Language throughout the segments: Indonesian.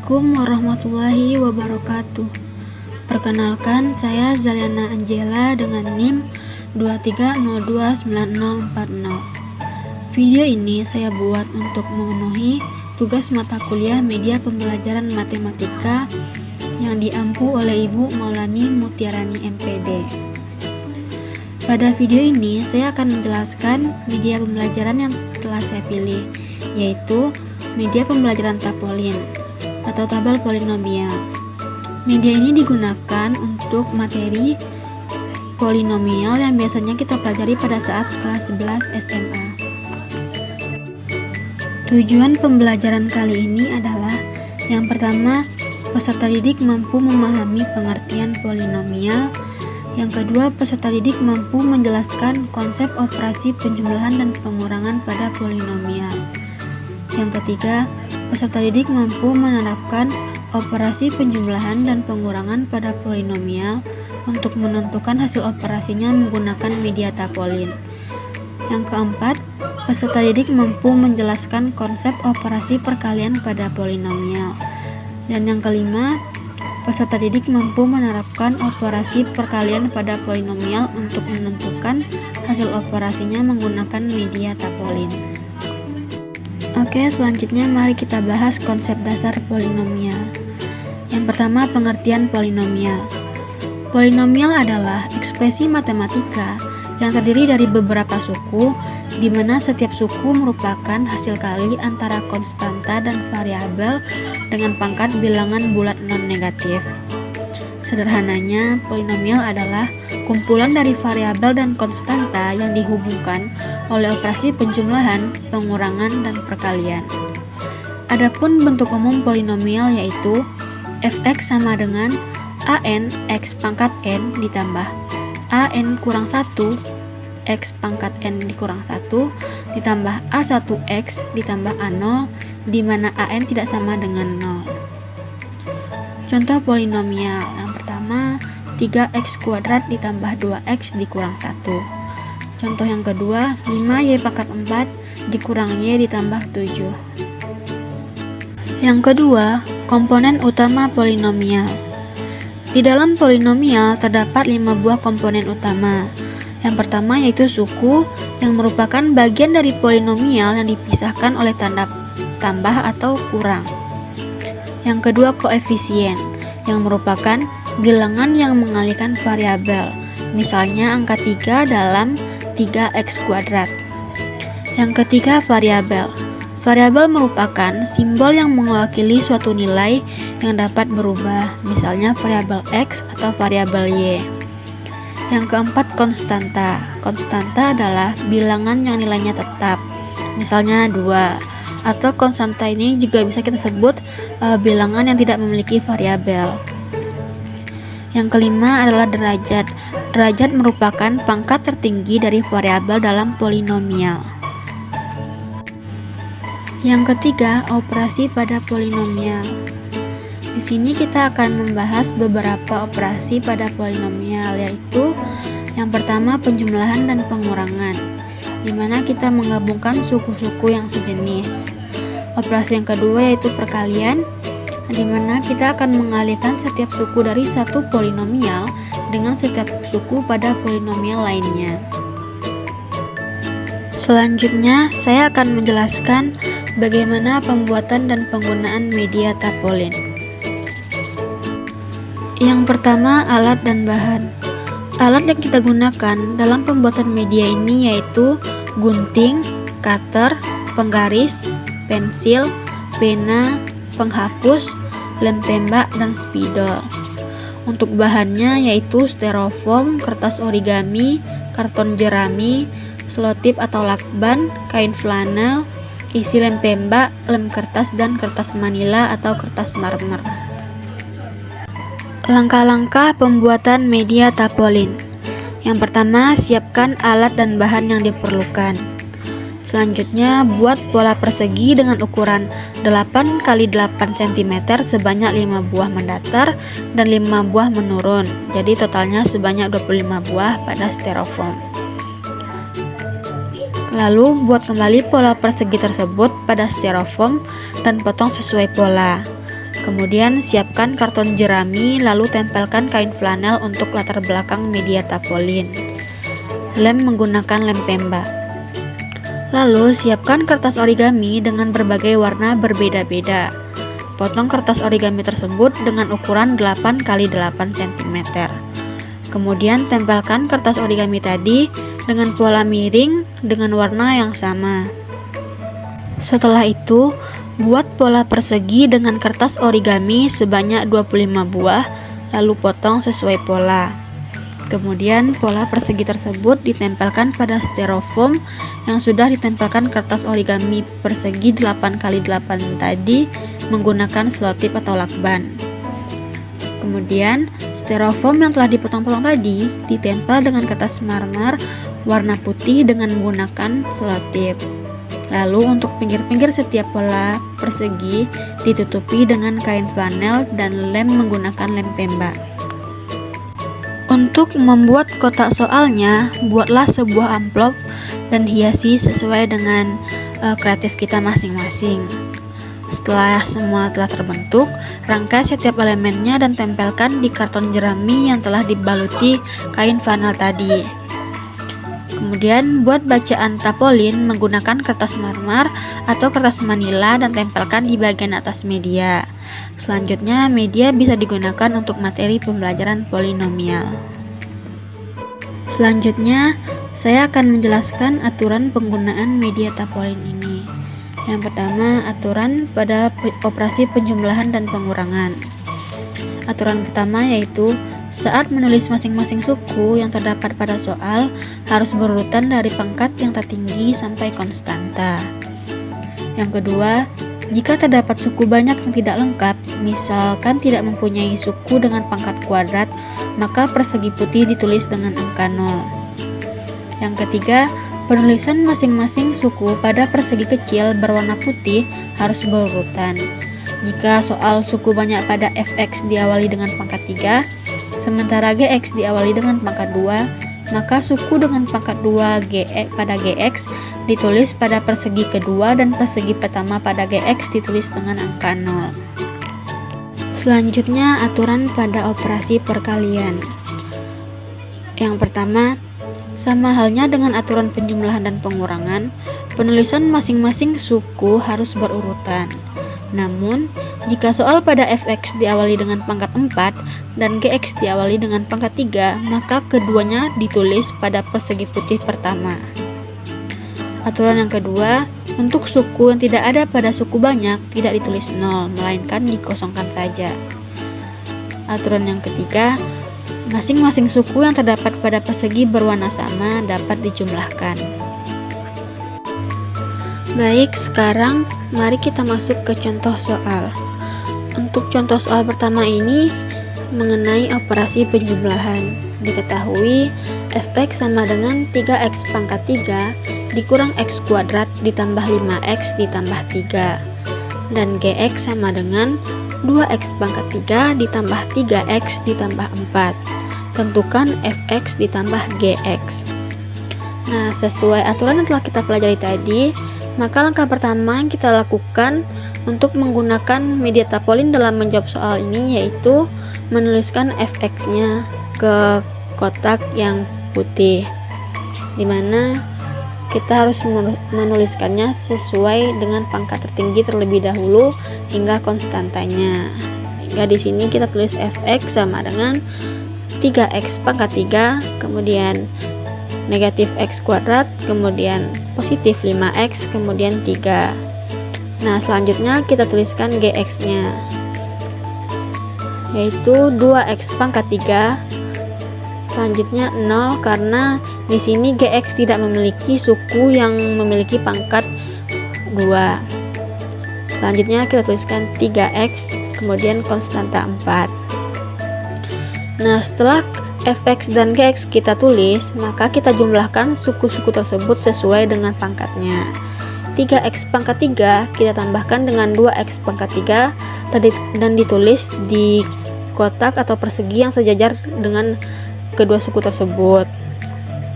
Assalamualaikum warahmatullahi wabarakatuh. Perkenalkan, saya Zaliana Angela dengan NIM 23029040. Video ini saya buat untuk memenuhi tugas mata kuliah media pembelajaran matematika yang diampu oleh Ibu Maulani Mutiarani MPD. Pada video ini saya akan menjelaskan media pembelajaran yang telah saya pilih, yaitu media pembelajaran tapolin atau tabel polinomial. Media ini digunakan untuk materi polinomial yang biasanya kita pelajari pada saat kelas 11 SMA. Tujuan pembelajaran kali ini adalah yang pertama, peserta didik mampu memahami pengertian polinomial. Yang kedua, peserta didik mampu menjelaskan konsep operasi penjumlahan dan pengurangan pada polinomial. Yang ketiga, peserta didik mampu menerapkan operasi penjumlahan dan pengurangan pada polinomial untuk menentukan hasil operasinya menggunakan media tapolin. Yang keempat, peserta didik mampu menjelaskan konsep operasi perkalian pada polinomial. Dan yang kelima, peserta didik mampu menerapkan operasi perkalian pada polinomial untuk menentukan hasil operasinya menggunakan media tapolin. Oke, selanjutnya mari kita bahas konsep dasar polinomial. Yang pertama, pengertian polinomial. Polinomial adalah ekspresi matematika yang terdiri dari beberapa suku, di mana setiap suku merupakan hasil kali antara konstanta dan variabel dengan pangkat bilangan bulat non-negatif. Sederhananya, polinomial adalah kumpulan dari variabel dan konstanta yang dihubungkan oleh operasi penjumlahan, pengurangan, dan perkalian. Adapun bentuk umum polinomial yaitu fx sama dengan an x pangkat n ditambah an kurang 1 x pangkat n dikurang 1 ditambah a1x ditambah a0, di mana an tidak sama dengan 0. Contoh polinomial yang pertama, 3x kuadrat ditambah 2x dikurang 1. Contoh yang kedua, 5y pangkat 4 dikurang y ditambah 7. Yang kedua, komponen utama polinomial. Di dalam polinomial terdapat 5 buah komponen utama. Yang pertama yaitu suku, yang merupakan bagian dari polinomial yang dipisahkan oleh tanda tambah atau kurang. Yang kedua, koefisien, yang merupakan bilangan yang mengalihkan variabel, misalnya angka 3 dalam 3x kuadrat. Yang ketiga, variabel. Variabel merupakan simbol yang mewakili suatu nilai yang dapat berubah, misalnya variabel x atau variabel y. Yang keempat, konstanta. Konstanta adalah bilangan yang nilainya tetap, misalnya 2. Atau konstanta ini juga bisa kita sebut bilangan yang tidak memiliki variabel. Yang kelima adalah derajat. Derajat merupakan pangkat tertinggi dari variabel dalam polinomial. Yang ketiga, operasi pada polinomial. Di sini kita akan membahas beberapa operasi pada polinomial, yaitu yang pertama, penjumlahan dan pengurangan, di mana kita menggabungkan suku-suku yang sejenis. Operasi yang kedua yaitu perkalian, di mana kita akan mengalihkan setiap suku dari satu polinomial dengan setiap suku pada polinomial lainnya. Selanjutnya, saya akan menjelaskan bagaimana pembuatan dan penggunaan media tapolin. Yang pertama, alat dan bahan. Alat yang kita gunakan dalam pembuatan media ini yaitu gunting, cutter, penggaris, pensil, pena, penghapus, lem tembak, dan spidol. Untuk bahannya yaitu styrofoam, kertas origami, karton jerami, selotip atau lakban, kain flanel, isi lem tembak, lem kertas, dan kertas manila atau kertas marmer. Langkah-langkah pembuatan media tapolin. Yang pertama, siapkan alat dan bahan yang diperlukan. Selanjutnya, buat pola persegi dengan ukuran 8 x 8 cm sebanyak 5 buah mendatar dan 5 buah menurun. Jadi totalnya sebanyak 25 buah pada styrofoam. Lalu buat kembali pola persegi tersebut pada styrofoam dan potong sesuai pola. Kemudian siapkan karton jerami, lalu tempelkan kain flanel untuk latar belakang media tapolin. Lem menggunakan lem tembak. Lalu siapkan kertas origami dengan berbagai warna berbeda-beda. Potong kertas origami tersebut dengan ukuran 8 x 8 cm. Kemudian tempelkan kertas origami tadi dengan pola miring dengan warna yang sama. Setelah itu, buat pola persegi dengan kertas origami sebanyak 25 buah, lalu potong sesuai pola. Kemudian pola persegi tersebut ditempelkan pada styrofoam yang sudah ditempelkan kertas origami persegi 8 x 8 tadi menggunakan selotip atau lakban. Kemudian styrofoam yang telah dipotong-potong tadi ditempel dengan kertas marmer warna putih dengan menggunakan selotip. Lalu untuk pinggir-pinggir setiap pola persegi ditutupi dengan kain flanel dan lem menggunakan lem tembak. Untuk membuat kotak soalnya, buatlah sebuah amplop dan hiasi sesuai dengan kreatif kita masing-masing. Setelah semua telah terbentuk, rangkai setiap elemennya dan tempelkan di karton jerami yang telah dibaluti kain flanel tadi. Kemudian buat bacaan tapolin menggunakan kertas marmer atau kertas manila dan tempelkan di bagian atas media. Selanjutnya, media bisa digunakan untuk materi pembelajaran polinomial. Selanjutnya, saya akan menjelaskan aturan penggunaan media tapolin ini. Yang pertama, aturan pada operasi penjumlahan dan pengurangan. Aturan pertama yaitu saat menulis masing-masing suku yang terdapat pada soal harus berurutan dari pangkat yang tertinggi sampai konstanta. Yang kedua, jika terdapat suku banyak yang tidak lengkap, misalkan tidak mempunyai suku dengan pangkat kuadrat, maka persegi putih ditulis dengan angka 0. Yang ketiga, penulisan masing-masing suku pada persegi kecil berwarna putih harus berurutan. Jika soal suku banyak pada fx diawali dengan pangkat 3, sementara gx diawali dengan pangkat 2, maka suku dengan pangkat 2 pada gx ditulis pada persegi kedua dan persegi pertama pada gx ditulis dengan angka 0. Selanjutnya, aturan pada operasi perkalian. Yang pertama, sama halnya dengan aturan penjumlahan dan pengurangan, penulisan masing-masing suku harus berurutan. Namun, jika soal pada fx diawali dengan pangkat 4 dan gx diawali dengan pangkat 3, maka keduanya ditulis pada persegi putih pertama. Aturan yang kedua, untuk suku yang tidak ada pada suku banyak tidak ditulis 0, melainkan dikosongkan saja. Aturan yang ketiga, masing-masing suku yang terdapat pada persegi berwarna sama dapat dijumlahkan. Baik, sekarang mari kita masuk ke contoh soal. Untuk contoh soal pertama ini mengenai operasi penjumlahan. Diketahui fx sama dengan 3x pangkat 3 dikurang x kuadrat ditambah 5x ditambah 3. Dan gx sama dengan 2x pangkat 3 ditambah 3x ditambah 4. Tentukan fx ditambah gx. Nah, sesuai aturan yang telah kita pelajari tadi, maka langkah pertama yang kita lakukan untuk menggunakan media tapolin dalam menjawab soal ini yaitu menuliskan fx-nya ke kotak yang putih, dimana kita harus menuliskannya sesuai dengan pangkat tertinggi terlebih dahulu hingga konstantanya. Sehingga di sini kita tulis fx sama dengan 3x pangkat 3, kemudian negatif x kuadrat, kemudian positif 5x, kemudian 3. Nah, selanjutnya kita tuliskan gx-nya, yaitu 2x pangkat 3. Selanjutnya 0 karena di sini gx tidak memiliki suku yang memiliki pangkat 2. Selanjutnya kita tuliskan 3x, kemudian konstanta 4. Nah, setelah fx dan gx kita tulis, maka kita jumlahkan suku-suku tersebut sesuai dengan pangkatnya. 3x pangkat 3 kita tambahkan dengan 2x pangkat 3 dan ditulis di kotak atau persegi yang sejajar dengan kedua suku tersebut.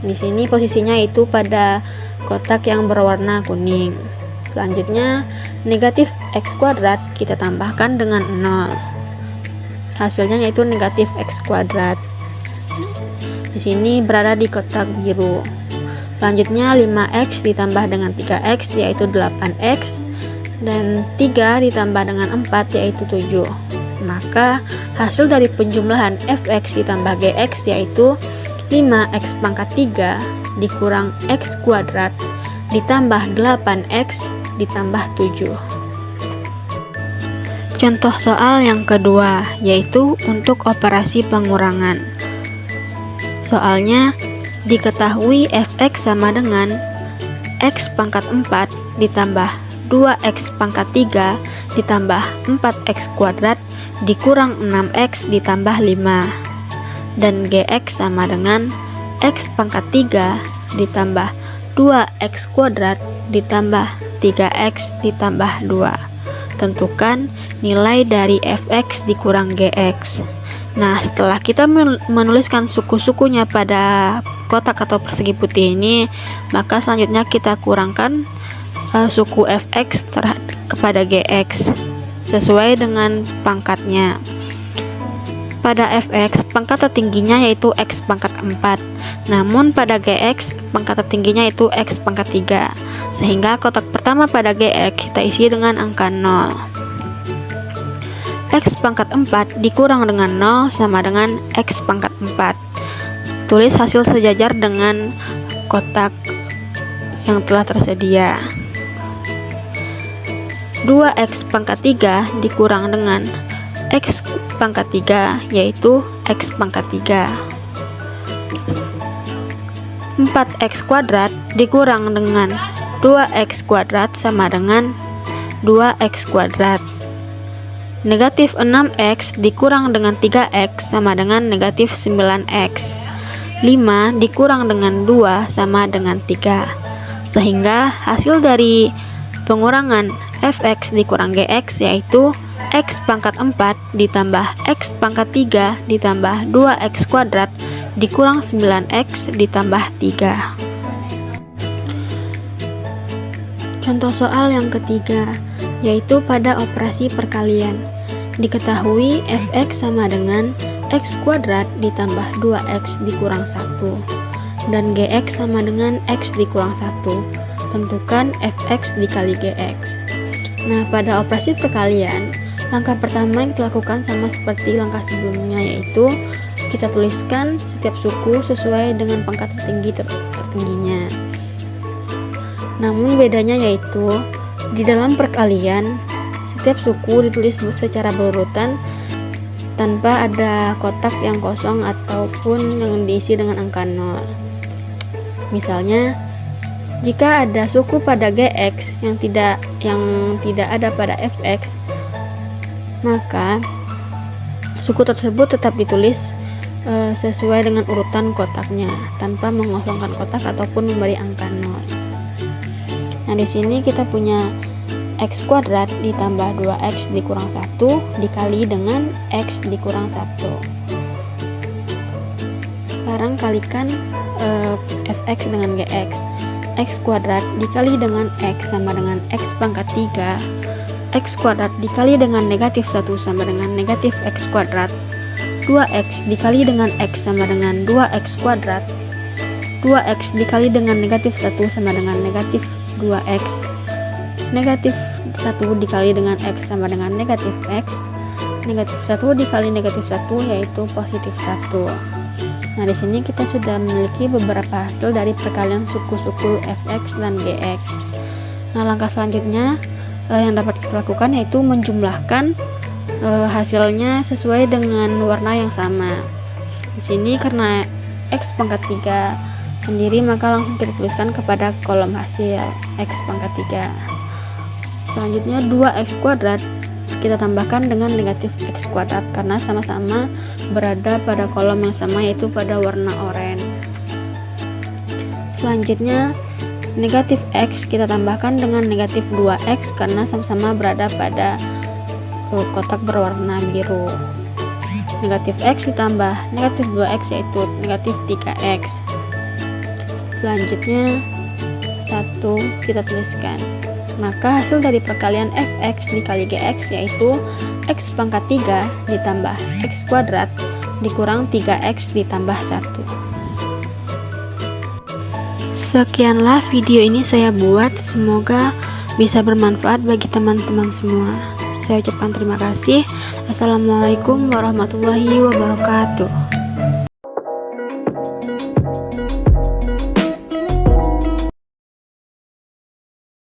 Di sini posisinya itu pada kotak yang berwarna kuning. Selanjutnya, negatif X kuadrat kita tambahkan dengan 0. Hasilnya yaitu negatif X kuadrat. Di sini berada di kotak biru. Selanjutnya 5X ditambah dengan 3X yaitu 8X, dan 3 ditambah dengan 4 yaitu 7. Maka hasil dari penjumlahan fx ditambah gx yaitu 5x pangkat 3 dikurang x kuadrat ditambah 8x ditambah 7. Contoh soal yang kedua yaitu untuk operasi pengurangan. Soalnya diketahui fx sama dengan x pangkat 4 ditambah 2x pangkat 3 ditambah 4x kuadrat dikurang 6x ditambah 5, dan gx sama dengan x pangkat 3 ditambah 2x kuadrat ditambah 3x ditambah 2. Tentukan nilai dari fx dikurang gx. Nah, setelah kita menuliskan suku-sukunya pada kotak atau persegi putih ini, maka selanjutnya kita kurangkan suku fx kepada gx sesuai dengan pangkatnya. Pada fx, pangkat tertingginya yaitu x pangkat 4, namun pada gx, pangkat tertingginya yaitu x pangkat 3, sehingga kotak pertama pada gx kita isi dengan angka 0. X pangkat 4 dikurang dengan 0 sama dengan x pangkat 4. Tulis hasil sejajar dengan kotak yang telah tersedia. 2x pangkat 3 dikurang dengan x pangkat 3 yaitu x pangkat 3. 4x kuadrat dikurang dengan 2x kuadrat sama dengan 2x kuadrat. Negatif 6x dikurang dengan 3x sama dengan negatif 9x. 5 dikurang dengan 2 sama dengan 3. Sehingga hasil dari pengurangan fx dikurang gx yaitu x pangkat 4 ditambah x pangkat 3 ditambah 2x kuadrat dikurang 9x ditambah 3. Contoh soal yang ketiga yaitu pada operasi perkalian. Diketahui fx sama dengan x kuadrat ditambah 2x dikurang 1 dan gx sama dengan x dikurang 1. Tentukan fx dikali gx. Nah, pada operasi perkalian, langkah pertama yang kita lakukan sama seperti langkah sebelumnya, yaitu kita tuliskan setiap suku sesuai dengan pangkat tertingginya. Namun bedanya yaitu di dalam perkalian setiap suku ditulis secara berurutan tanpa ada kotak yang kosong ataupun yang diisi dengan angka 0. Misalnya, jika ada suku pada gx yang tidak ada pada fx, maka suku tersebut tetap ditulis sesuai dengan urutan kotaknya tanpa mengosongkan kotak ataupun memberi angka 0. Nah, di sini kita punya x kuadrat ditambah 2x dikurang 1 dikali dengan x dikurang 1. Sekarang kalikan fx dengan gx. X kuadrat dikali dengan x sama dengan x pangkat 3. X kuadrat dikali dengan negatif 1 sama dengan negatif x kuadrat. 2x dikali dengan x sama dengan 2x kuadrat. 2x dikali dengan negatif 1 sama dengan negatif 2x. Negatif 1 dikali dengan x sama dengan negatif x. Negatif 1 dikali negatif 1 yaitu positif 1. Nah, di sini kita sudah memiliki beberapa hasil dari perkalian suku-suku fx dan gx. Nah, langkah selanjutnya yang dapat kita lakukan yaitu menjumlahkan hasilnya sesuai dengan warna yang sama. Di sini karena x pangkat 3 sendiri, maka langsung kita tuliskan kepada kolom hasil x pangkat 3. Selanjutnya 2x kuadrat kita tambahkan dengan negatif x kuadrat karena sama-sama berada pada kolom yang sama yaitu pada warna oranye. Selanjutnya negatif x kita tambahkan dengan negatif 2x karena sama-sama berada pada kotak berwarna biru. Negatif x ditambah negatif 2x yaitu negatif 3x. Selanjutnya 1 kita tuliskan. maka hasil dari perkalian fx dikali gx yaitu x pangkat 3 ditambah x kuadrat dikurang 3x ditambah 1. Sekianlah video ini saya buat, semoga bisa bermanfaat bagi teman-teman semua. Saya ucapkan terima kasih. Assalamualaikum warahmatullahi wabarakatuh.